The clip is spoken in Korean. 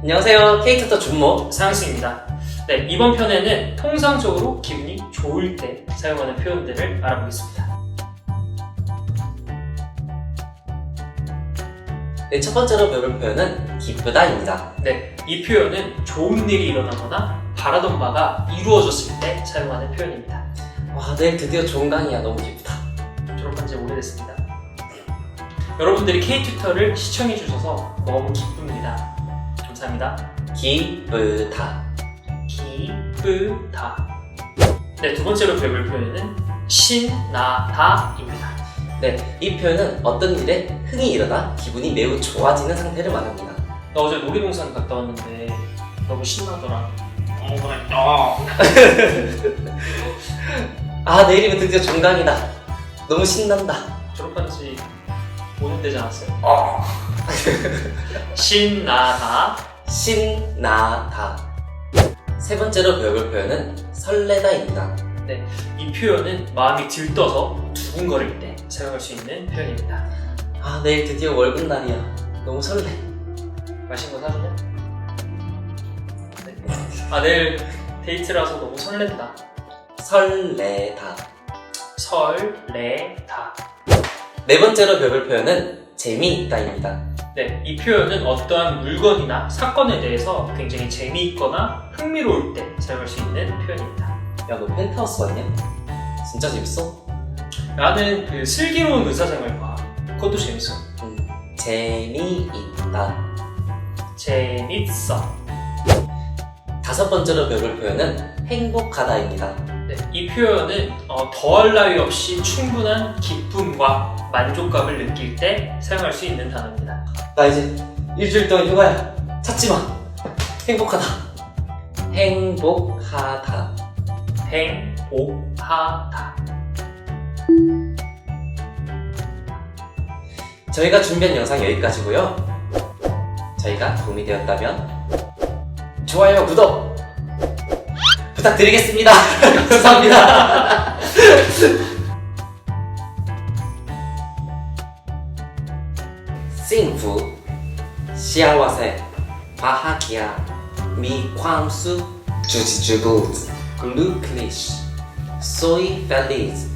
안녕하세요. K투터 준모 상승입니다. 네, 이번 편에는 통상적으로 기분이 좋을 때 사용하는 표현들을 알아보겠습니다. 네, 첫 번째로 배울 표현은 기쁘다입니다. 네, 이 표현은 좋은 일이 일어나거나 바라던 바가 이루어졌을 때 사용하는 표현입니다. 와, 내일 드디어 좋은 강의야. 너무 기쁘다. 졸업한 지 오래됐습니다. 여러분들이 K튜터를 시청해주셔서 너무 기쁩니다. 감사합니다. 기쁘다. 기쁘다. 네, 두 번째로 배울 표현은 신나다입니다. 네, 이 표현은 어떤 일에 흥이 일어나 기분이 매우 좋아지는 상태를 말합니다. 나 어제 놀이동산 갔다 왔는데 너무 신나더라. 아, 내일이면 드디어 좋은 강의다. 너무 신난다. 졸업한 지 5년 되지 않았어요? 신나다. 신나다. 세 번째로 배울 표현은 설레다입니다. 네, 이 표현은 마음이 들떠서 두근거릴 때 사용할 수 있는 표현입니다. 아, 내일 드디어 월급날이야. 너무 설레. 맛있는 거 사주냐? 네. 아, 내일 데이트라서 너무 설렌다. 설레다. 설레다. 네 번째로 배울 표현은 재미있다입니다. 네, 이 표현은 어떠한 물건이나 사건에 대해서 굉장히 재미있거나 흥미로울 때 사용할 수 있는 표현입니다. 야, 너 펜트하우스 봤냐? 진짜 재밌어? 나는 그 슬기로운 의사생활과 그것도 재밌어. 재미있다. 재밌어. 다섯 번째로 배울 표현은 행복하다입니다. 네, 이 표현은 더할 나위 없이 충분한 기쁨과 만족감을 느낄 때 사용할 수 있는 단어입니다. 나 이제 일주일 동안 휴가야. 찾지 마. 행복하다. 행복하다. 행복하다. 저희가 준비한 영상 여기까지고요. 저희가 도움이 되었다면 좋아요, 구독 부탁드리겠습니다. 감사합니다.幸福, 幸せ, bahagia, มีความสุข, 주지주부, glücklich, soy feliz.